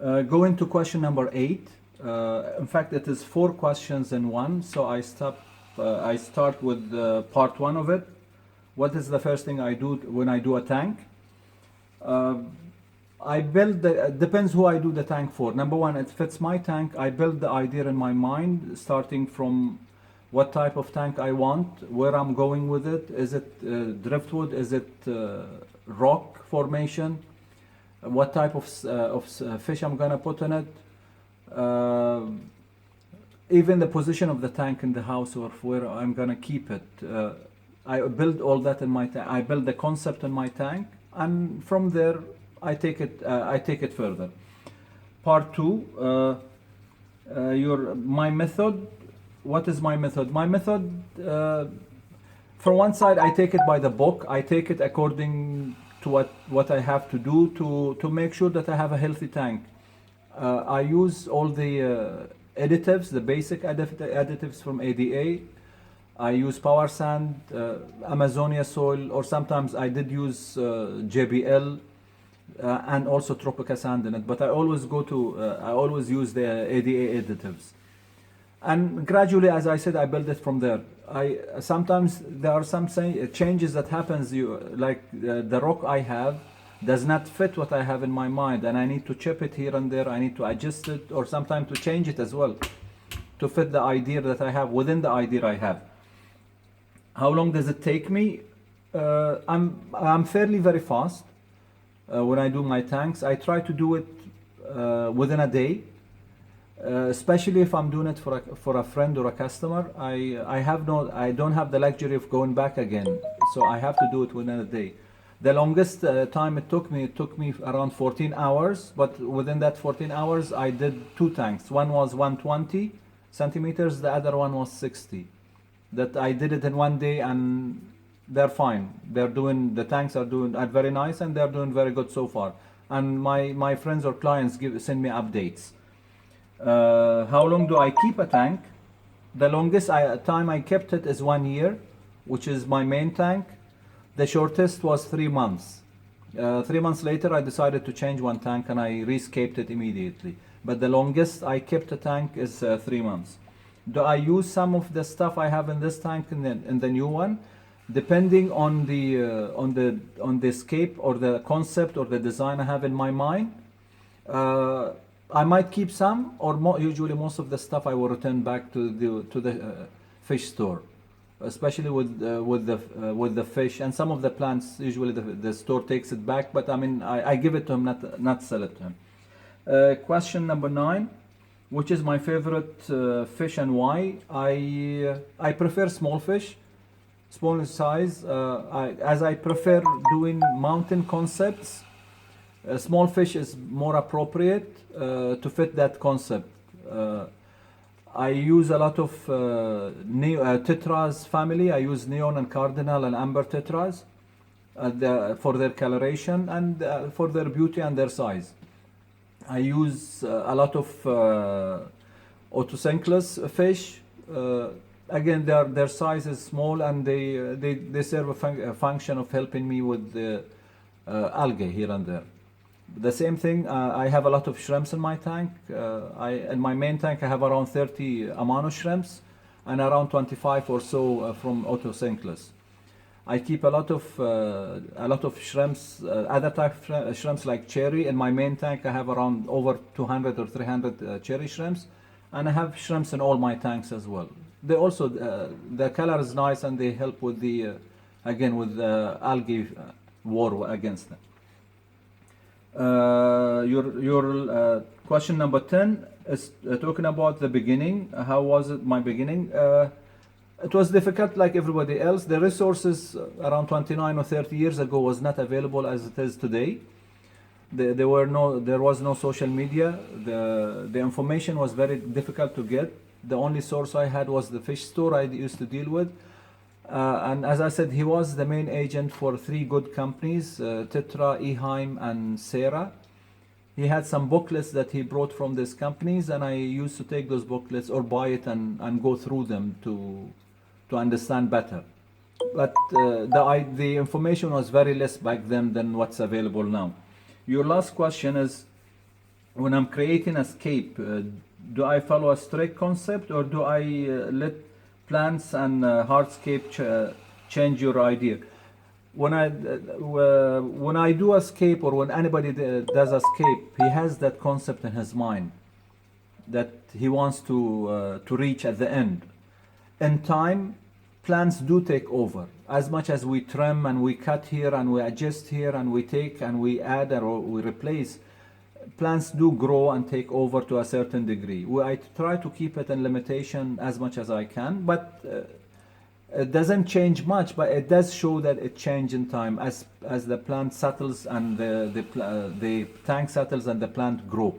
Going to question number 8. In fact, it is 4 questions in one. So I start with part 1 of it. What is the first thing I do when I do a tank? I build depends who I do the tank for. Number 1, it fits my tank. I build the idea in my mind, starting from what type of tank I want, where I'm going with it. Is it driftwood? Is it rock formation? What type of fish I'm gonna put in it? Even the position of the tank in the house or where I'm gonna keep it. I build all that in my tank. I build the concept in my tank, and from there I take it further. Part 2, my method. What is my method? My method, from one side, I take it by the book. I take it according to what I have to do to make sure that I have a healthy tank. I use all the additives, the basic additives from ADA. I use Power Sand, Amazonia soil, or sometimes I did use JBL and also Tropica sand in it. But I always I always use the ADA additives. And gradually, as I said, I build it from there. Sometimes there are some changes that happens. Like the rock I have does not fit what I have in my mind, and I need to chip it here and there. I need to adjust it, or sometimes to change it as well, to fit the idea that I have within the idea I have. How long does it take me? I'm fairly very fast when I do my tanks. I try to do it within a day. Especially if I'm doing it for a friend or a customer. I don't have the luxury of going back again, so I have to do it within a day. The longest time it took me around 14 hours, but within that 14 hours I did 2 tanks. One was 120 centimeters, the other one was 60. That I did it in one day, and they're fine. The tanks are very nice, and they're doing very good so far. And my friends or clients send me updates. How long do I keep a tank? The longest time I kept it is 1 year, which is my main tank. The shortest was 3 months. 3 months later, I decided to change one tank, and I rescaped it immediately. But the longest I kept a tank is 3 months. Do I use some of the stuff I have in this tank in the new one? Depending on the scape or the concept or the design I have in my mind. I might keep some, or usually most of the stuff I will return back to the fish store, especially with the fish and some of the plants. Usually the store takes it back, but I mean I give it to him, not sell it to him. Question number 9, which is my favorite fish and why? I prefer small fish, small size. As I prefer doing mountain concepts. Small fish is more appropriate to fit that concept. I use a lot of tetras family. I use neon and cardinal and amber tetras for their coloration and for their beauty and their size. I use a lot of otosynchronous fish. Again, their size is small, and they serve a function of helping me with the algae here and there. The same thing, I have a lot of shrimps in my tank. In my main tank I have around 30 Amano shrimps and around 25 or so from otosynchronous. I keep a lot of shrimps, other type of shrimps like cherry. In my main tank I have around over 200 or 300 cherry shrimps, and I have shrimps in all my tanks as well. They also, the color is nice, and they help with the, again with the algae war against them. Your question number 10 is talking about the beginning. How was it my beginning? It was difficult like everybody else. The resources around 29 or 30 years ago was not available as it is today. There was no social media. The information was very difficult to get. The only source I had was the fish store I used to deal with. And as I said, he was the main agent for 3 good companies, Tetra, Eheim, and Sarah. He had some booklets that he brought from these companies, and I used to take those booklets or buy it and go through them to understand better. But the information was very less back then than what's available now. Your last question is, when I'm creating a scape, do I follow a strict concept, or do I let plants and hardscape change your idea? When I do a scape, or when anybody does a scape, he has that concept in his mind that he wants to reach at the end. In time, plants do take over. As much as we trim and we cut here and we adjust here and we take and we add or we replace, plants do grow and take over to a certain degree. I try to keep it in limitation as much as I can, but it doesn't change much, but it does show that it changes in time as the plant settles and the tank settles and the plant grow.